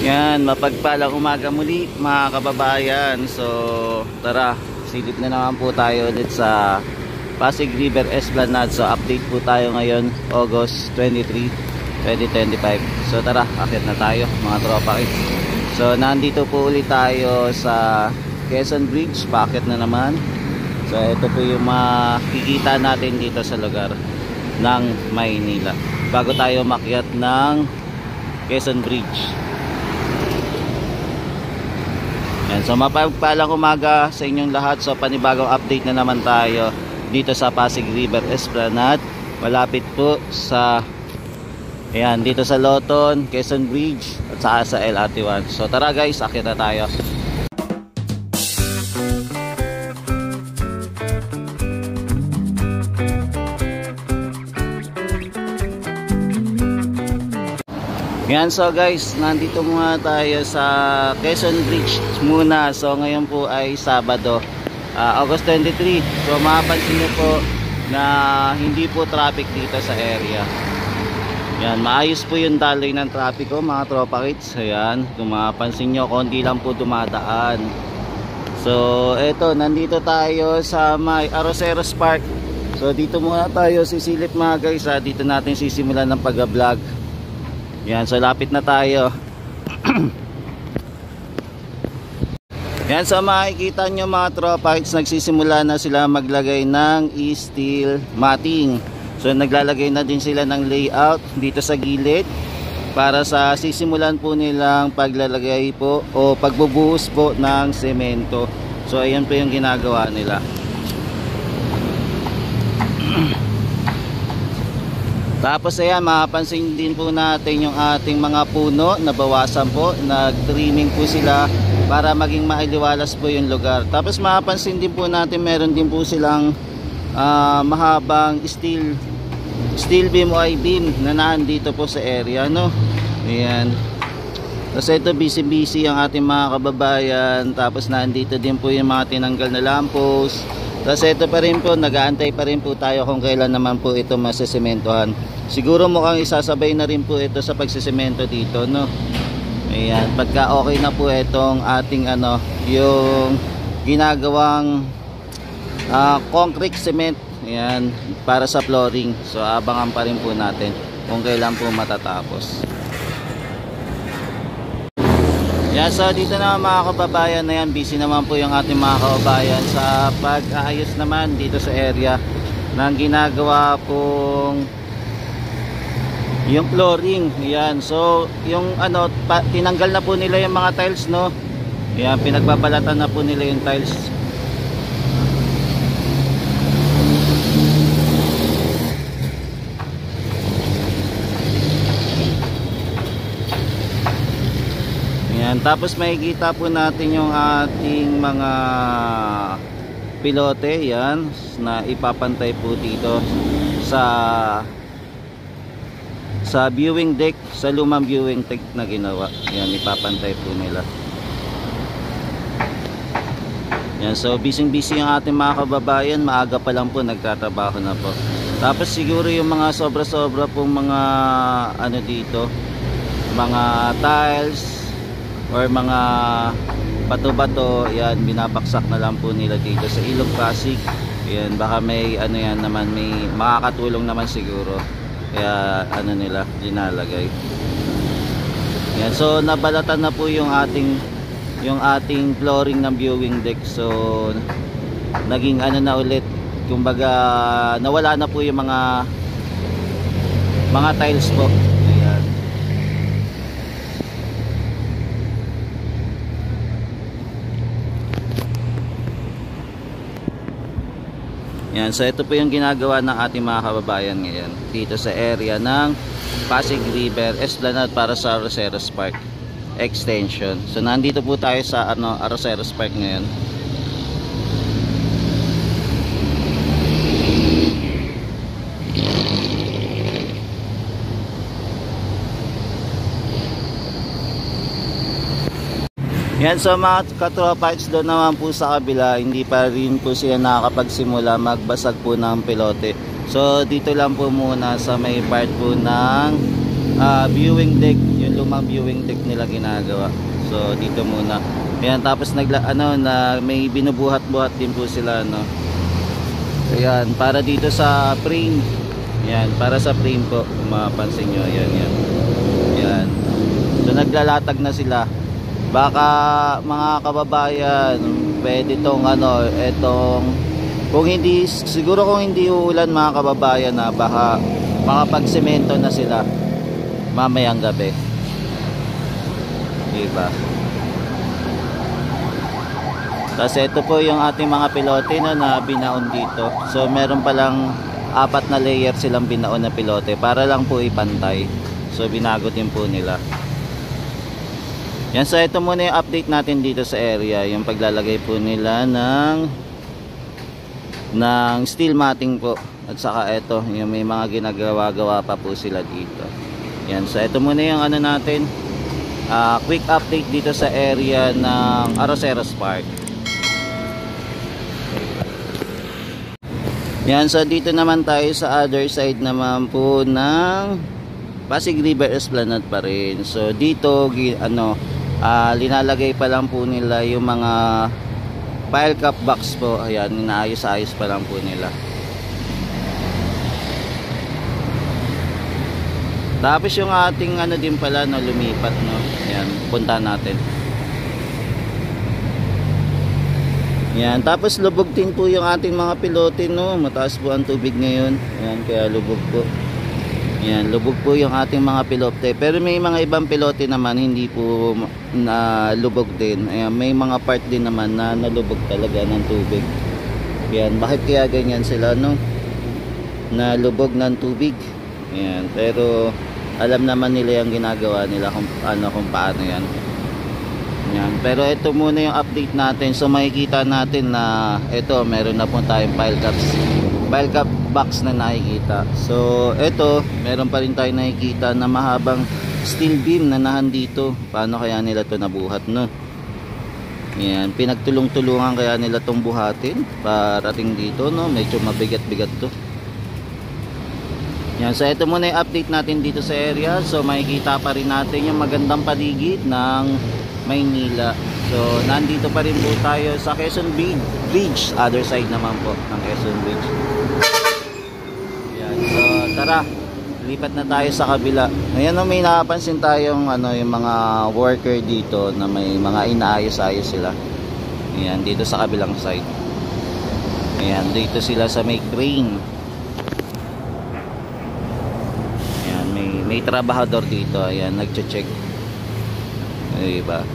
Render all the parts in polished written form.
Yan, mapagpalang umaga muli mga kababayan. So tara, silip na naman po tayo ulit sa Pasig River Esplanade. So update po tayo ngayon, August 23, 2025. So tara, akit na tayo mga tropa kids. So nandito po ulit tayo sa Quezon Bridge, paakit na naman. So ito po yung makikita natin dito sa lugar ng Maynila bago tayo makyat ng Quezon Bridge. Yan, so mapagpalang umaga sa inyong lahat. So panibagong update na naman tayo dito sa Pasig River Esplanade. Malapit po sa dito sa Loton, Quezon Bridge at saka sa LRT1. So tara guys, akit na tayo. Yan, so guys, nandito muna tayo sa Quezon Bridge muna. So ngayon po ay Sabado, August 23. So mapapansin nyo po na hindi po traffic dito sa area. Yan, maayos po yung daloy ng trapiko mga tropa kids. Ayan, kung mapapansin nyo, konti lang po dumadaan. So eto, nandito tayo sa may Arroceros Park. So dito muna tayo sisilip mga guys. Dito natin sisimulan ng pag-vlog. Yan, so lapit na tayo. Yan, so makikita nyo mga tropa, nagsisimula na sila maglagay ng steel matting. So naglalagay na din sila ng layout dito sa gilid para sa sisimulan po nilang paglalagay po o pagbubuhos po ng semento. So ayan po yung ginagawa nila. Tapos ayan, mapapansin din po natin yung ating mga puno na bawasan po, nag-trimming po sila para maging mailiwalas po yung lugar. Tapos mapapansin din po natin meron din po silang mahabang steel beam o I-beam na nandito po sa area, no? Ayan. Tapos ito, busy ang ating mga kababayan. Tapos nandito din po yung mga tinanggal na lamppost. Tapos ito pa rin po, nag-aantay pa rin po tayo kung kailan naman po ito masisementohan. Siguro mukhang isasabay na rin po ito sa pagsisemento dito, no? Ayan, pagka okay na po itong ating yung ginagawang concrete cement, ayan, para sa flooring. So abangan pa rin po natin kung kailan po matatapos. Yan, so dito naman mga kababayan na yan, busy naman po yung ating mga kababayan sa pag-aayos naman dito sa area ng ginagawa pong yung flooring. Yan, so yung tinanggal na po nila yung mga tiles, no? Yan, pinagbabalatan na po nila yung tiles. Yan, tapos makikita po natin yung ating mga pilote, yan, na ipapantay po dito sa viewing deck, sa lumang viewing deck na ginawa. Yan, ipapantay po nila. Yan, so busy yung ating mga kababayan, maaga pa lang po nagtatrabaho na po. Tapos siguro yung mga sobra-sobra pong mga dito, mga tiles or mga bato-bato, yan, binabaksak na lang po nila dito sa Ilog Pasig. Yan, baka may yan naman, may makakatulong naman siguro. Kaya nila dinalagay. Yan, so nabalatan na po yung ating flooring ng viewing deck. So naging na ulit, kumbaga nawala na po yung mga tiles po. Yan, so ito po yung ginagawa ng ating mga kababayan ngayon dito sa area ng Pasig River Esplanade para sa Arroceros Park extension. So nandito po tayo sa Arroceros Park ngayon. Yan, so mga katropites, doon naman po sa kabila, hindi pa rin po siya nakakapagsimula magbasag po ng pilote. So dito lang po muna sa may part po ng viewing deck, yung lumang viewing deck nila ginagawa. So dito muna. Ayan, tapos na may binubuhat-buhat din po sila, no. Ayan, para dito sa frame. Ayan, para sa frame po, kung mapapansin nyo. Ayan, yan. Ayan. So naglalatag na sila. Baka mga kababayan, pwede tong siguro kung hindi uulan mga kababayan, na baka makapagsemento na sila mamayang gabi, diba? Kasi ito po yung ating mga pilote na binaon dito. So meron palang 4 na layer silang binaon na pilote para lang po ipantay. So binago din po nila. Yan, so ito muna yung update natin dito sa area, yung paglalagay po nila ng steel matting po. At saka ito, yung may mga ginagawa-gawa pa po sila dito. Yan, so ito muna yung natin, quick update dito sa area ng Arroceros Park. Yan, so dito naman tayo sa other side naman po ng Pasig River Esplanade pa rin. So dito linalagay pa lang po nila yung mga pile cap box po. Ayan, inaayos-ayos pa lang po nila. Tapos yung ating din pala na lumipat, no. Ayan, punta natin. Yan, tapos lubog din po yung ating mga pilote, no. Mataas po ang tubig ngayon. Ayan, kaya lubog po. Yan, lubog po yung ating mga pilote. Pero may mga ibang pilote naman hindi po na lubog din. Ayan, may mga part din naman na nalubog talaga ng tubig. Yan, bakit kaya ganyan sila, no? Na lubog ng tubig. Yan, pero alam naman nila yung ginagawa nila kung paano yan. Yan. Pero ito muna yung update natin. So makikita natin na ito, meron na po tayong pile cap box na nakikita. So ito, meron pa rin tayong nakikita na mahabang steel beam na nahandito. Paano kaya nila to nabuhat, no? Yan, pinagtulong-tulungan kaya nila tong buhatin parating dito, no? Medyo mabigat-bigat to. Yan, so ito muna yung update natin dito sa area. So makikita pa rin natin yung magandang paligid ng Maynila. So nandito pa rin po tayo sa Quezon Bridge, other side naman po ng Quezon Bridge. Yan, so tara, lipat na tayo sa kabila. Ayan, may napapansin tayong yung mga worker dito na may mga inaayos-ayos sila. Ayan, dito sa kabilang side. Ayan, dito sila sa may crane. Ayan, may trabahador dito. Ayan, nagche-check. Diba?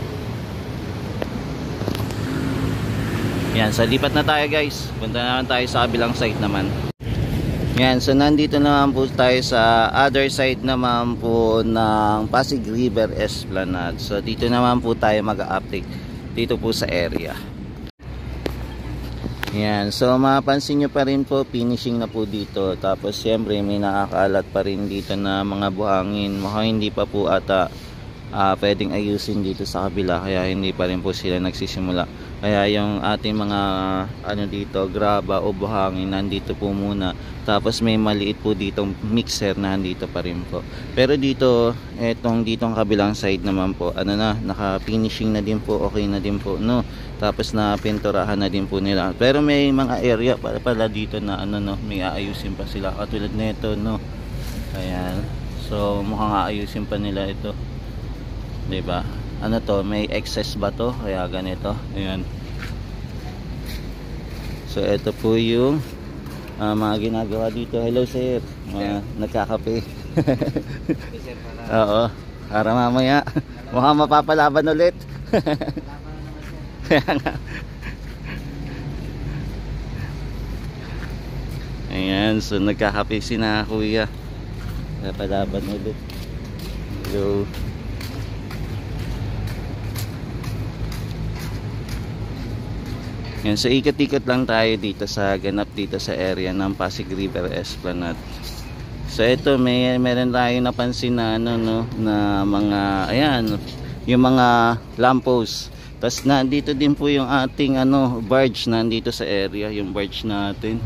Yan, so lipat na tayo guys. Punta naman tayo sa kabilang side naman. Yan, so nandito naman po tayo sa other side naman po ng Pasig River Esplanade. So dito naman po tayo mag-update dito po sa area. Yan, so mapapansin nyo pa rin po, finishing na po dito. Tapos siyempre may nakakalat pa rin dito na mga buhangin. Mukhang hindi pa po ata pwedeng ayusin dito sa kabila, kaya hindi pa rin po sila nagsisimula. Kaya yung ating mga dito, graba o buhangin nandito po muna. Tapos may maliit po ditong mixer na nandito pa rin po. Pero dito, ditong kabilang side naman po, naka-finishing na din po, okay na din po, no. Tapos na pinturahan na din po nila. Pero may mga area pala dito na may aayusin pa sila, katulad nito, no. Ayan. So mukhang aayusin pa nila ito. 'Di ba? May excess ba to? Kaya ganito. Ayan. So ito po yung mga ginagawa dito. Hello sir. Nagkakape. Oo. Para mamaya mukhang mapapalaban ulit. Ayan, so nagkakape si na kuya. Napalaban ulit. Hello. Yan, so ikot-ikot lang tayo dito sa ganap dito sa area ng Pasig River Esplanade. So ito, meron tayo napansin na na mga yung mga lamppost. Tapos nandito din po yung ating barge nandito sa area, yung barge natin.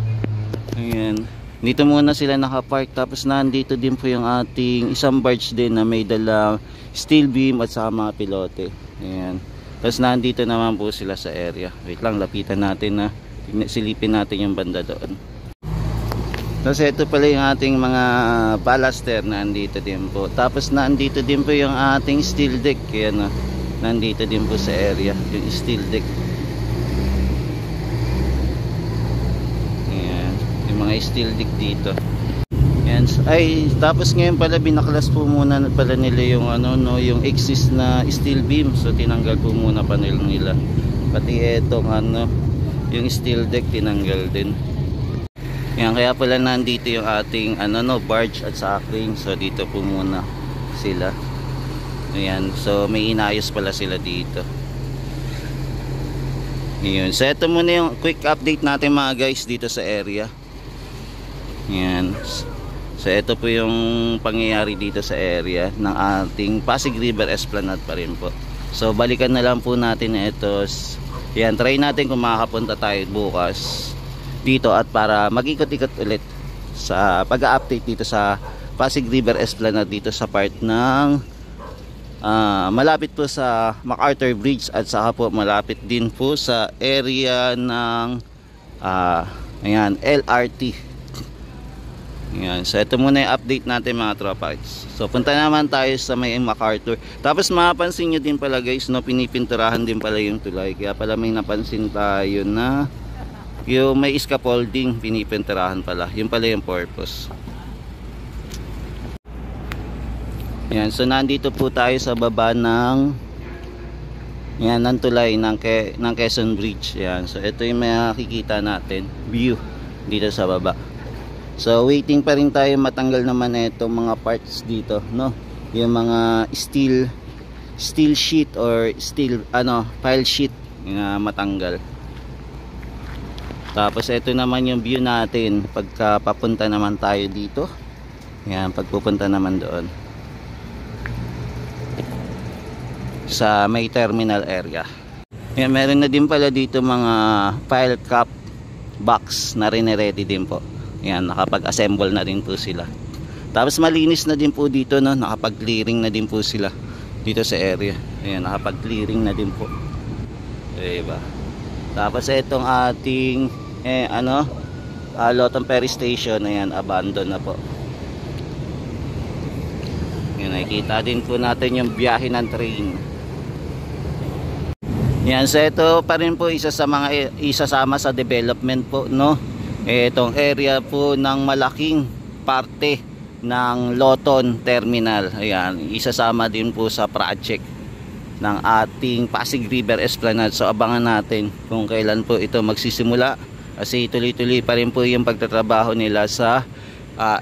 Ayan. Dito muna sila nakapark. Tapos nandito din po yung ating isang barge din na may dalang steel beam at saka mga pilote. Ayan. Tapos nandito naman po sila sa area. Wait lang, lapitan natin na silipin natin yung banda doon. Tapos ito pala yung ating mga ballaster na nandito din po. Tapos nandito din po yung ating steel deck. Ayan, nandito din po sa area yung steel deck. Mga steel deck dito. Yan. Ay, tapos ngayon pala binaklas po muna pala nila yung yung exist na steel beam. So tinanggal po muna pa nila. Pati etong yung steel deck tinanggal din. Yan, kaya pala nandito yung ating barge at sa crane. So dito po muna sila. Ayan. So may inayos pala sila dito. Yun. So ito muna yung quick update natin mga guys dito sa area. Yan. So ito po yung pangyayari dito sa area ng ating Pasig River Esplanade pa rin po. So balikan na lang po natin ito. Yan, try natin kung makakapunta tayo bukas dito at para mag-ikot-ikot ulit sa pag-update dito sa Pasig River Esplanade dito sa part ng malapit po sa MacArthur Bridge at saka po malapit din po sa area ng ayan, LRT. Yan. So ito muna yung update natin mga tropa. So punta naman tayo sa may MacArthur. Tapos mapapansin nyo din pala guys, pinipinturahan din pala yung tulay. Kaya pala may napansin tayo na yung may scaffolding pinipinturahan pala. Yun pala yung purpose. Yan. So nandito po tayo sa baba ng tulay ng Quezon Bridge. Yan. So ito yung makikita natin view dito sa baba. So waiting pa rin tayo matanggal naman itong mga parts dito, no? Yung mga steel sheet or steel pile sheet na matanggal. Tapos ito naman yung view natin pagka papunta naman tayo dito. Yan, pagpupunta naman doon sa may terminal area. Yan, meron na din pala dito mga pile cap box na ready din po. Yan, nakapag-assemble na din po sila. Tapos malinis na din po dito, no? Nakapag-clearing na din po sila dito sa area. Ayan, nakapag-clearing na din po. Diba? Tapos itong ating Lotong Ferry Station, ayan, abandon na po. Yan, nakikita din po natin yung biyahe ng train. Yan, so ito pa rin po isasama sa development po, no? Itong area po ng malaking parte ng Loton Terminal. Ayan, isasama din po sa project ng ating Pasig River Esplanade. So abangan natin kung kailan po ito magsisimula. Kasi tuloy-tuloy pa rin po yung pagtatrabaho nila sa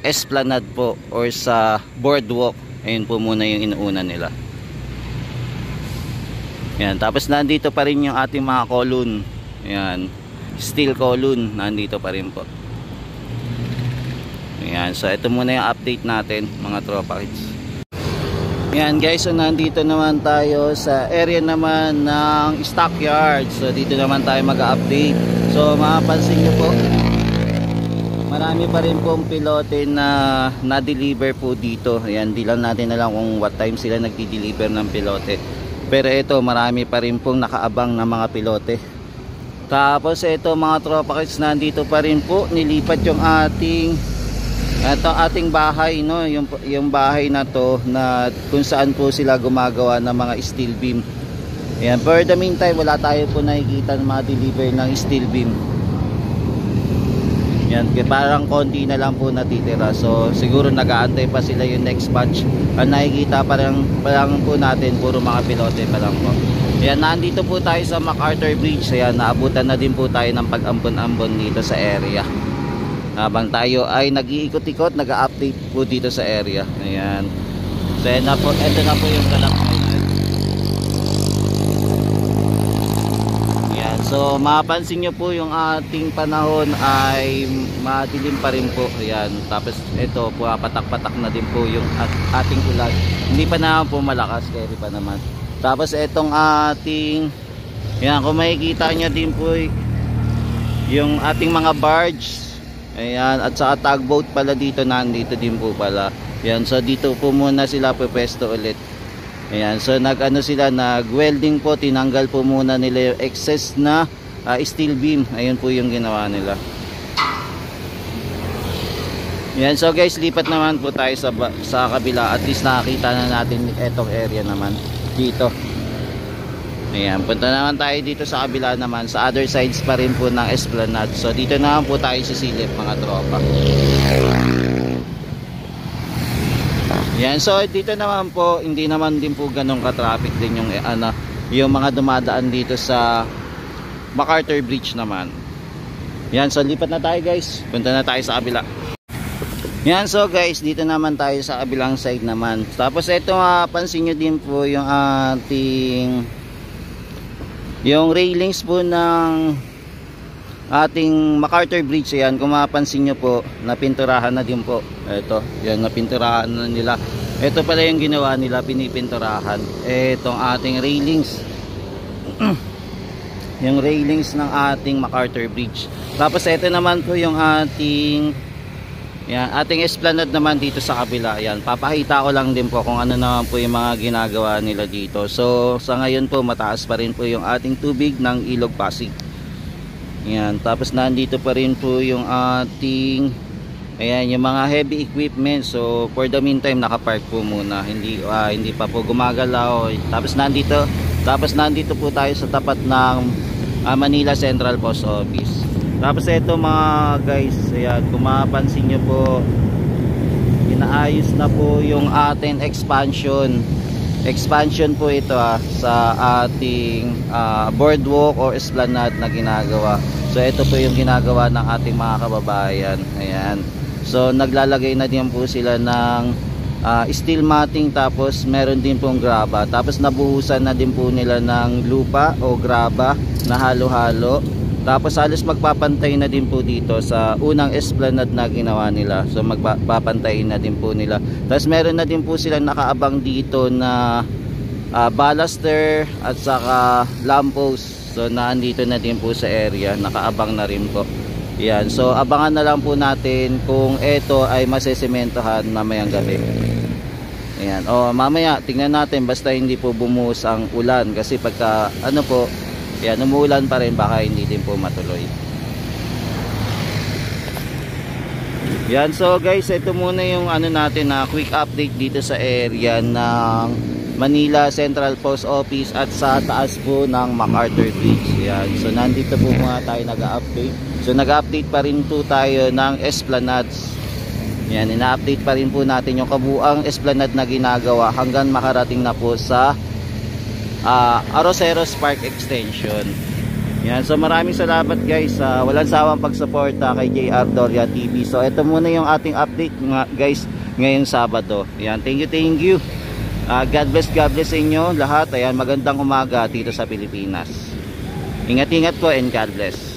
Esplanade po or sa boardwalk. Ayun po muna yung inuuna nila. Ayan, tapos nandito pa rin yung ating mga column. Ayan, steel column nandito pa rin po. Ayan, so ito muna yung update natin mga tropa kids. Ayan guys, so nandito naman tayo sa area naman ng stockyard. So dito naman tayo mag-update. So mapapansin nyo po, marami pa rin pong pilote na na-deliver po dito. Ayan, di lang natin alam kung what time sila nagdi-deliver ng pilote. Pero ito, marami pa rin pong nakaabang na mga pilote. Tapos ito mga tropa kids, nandito pa rin po nilipat yung ating bahay, no? Yung bahay na to na kung saan po sila gumagawa ng mga steel beam. Ayan, for the meantime wala tayo po nakikita na ma-deliver ng steel beam. Yan, parang konti na lang po natitira. So siguro nag-aantay pa sila yung next batch. Ang nakikita parang po natin puro mga pilote pa lang po. Ayan, nandito po tayo sa MacArthur Bridge. Ayan, naabutan na din po tayo ng pag-ambon-ambon dito sa area. Habang tayo ay nag-iikot-ikot, nag-update po dito sa area. Ayan. So ito na po yung ganap ngayon. Ayan, so mapapansin nyo po yung ating panahon ay madilim pa rin po. Ayan, tapos ito po patak-patak na din po yung ating ulan. Hindi pa naman po malakas, carry pa naman. Tapos itong ating, yan, kung makikita nyo din po yung ating mga barge. Ayan, at saka tugboat pala dito, nandito din po pala. Ayan, so dito po muna sila pwesto ulit. Ayan, so nag-ano sila, nag-welding po, tinanggal po muna nila yung excess na steel beam. Ayun po yung ginawa nila. Ayan, so guys, lipat naman po tayo sa kabila. At least nakakita na natin etong area naman dito. Ayan, punta naman tayo dito sa kabila naman, sa other sides pa rin po ng Esplanade. So dito naman po tayo sisilip mga tropa. Yan, so dito naman po, hindi naman din po ganun ka-traffic din yung yung mga dumadaan dito sa MacArthur Bridge naman. Yan, so lipat na tayo guys. Punta na tayo sa kabila. Yan, so guys, dito naman tayo sa kabilang side naman. Tapos ito, pansin nyo din po yung yung railings po ng ating MacArthur Bridge. Ayan, kung mapapansin nyo po, napinturahan na din po. Ito, yan, napinturahan na nila. Ito pala yung ginawa nila, pinipinturahan. Itong ating railings. Yung railings ng ating MacArthur Bridge. Tapos ito naman po yung ating Esplanade naman dito sa kabila. Ayan, papakita ko lang din po kung ano naman po yung mga ginagawa nila dito. So sa ngayon po, mataas pa rin po yung ating tubig ng Ilog Pasig. Ayan, tapos nandito pa rin po yung ating yung mga heavy equipment. So for the meantime, nakapark po muna, hindi pa po gumagalaw. Tapos nandito po tayo sa tapat ng Manila Central Post Office. Tapos ito mga guys, ayan, kung mapapansin nyo po, inaayos na po yung ating expansion po ito sa ating boardwalk or esplanade na ginagawa. So ito po yung ginagawa ng ating mga kababayan. Ayan, so naglalagay na din po sila ng steel matting, tapos meron din pong graba, tapos nabuhusan na din po nila ng lupa o graba na halo-halo. Tapos halos magpapantay na din po dito sa unang esplanade na ginawa nila. So magpapantay na din po nila. Tapos meron na din po silang nakaabang dito na baluster at saka lamppost. So naandito na din po sa area, nakaabang na rin po. Yan, so abangan na lang po natin kung ito ay masesementohan mamayang gabi. Ayan, mamaya tingnan natin, basta hindi po bumuhos ang ulan. Kasi pagka yan, umuulan pa rin, baka hindi din po matuloy. Yan, so guys, ito muna yung natin na quick update dito sa area ng Manila Central Post Office at sa taas po ng MacArthur Bridge. Yan, so nandito po muna tayo nag-update. So nag-update pa rin po tayo ng Esplanades. Yan, ina-update pa rin po natin yung kabuang Esplanade na ginagawa hanggang makarating na po sa Arroceros Park Extension. Yan, so maraming salamat guys sa walang sawang pagsuporta kay JR Doria TV. So ito muna yung ating update guys ngayong Sabado. Yan, thank you. God bless sa inyo lahat. Ayan, magandang umaga dito sa Pilipinas. Ingat po and God bless.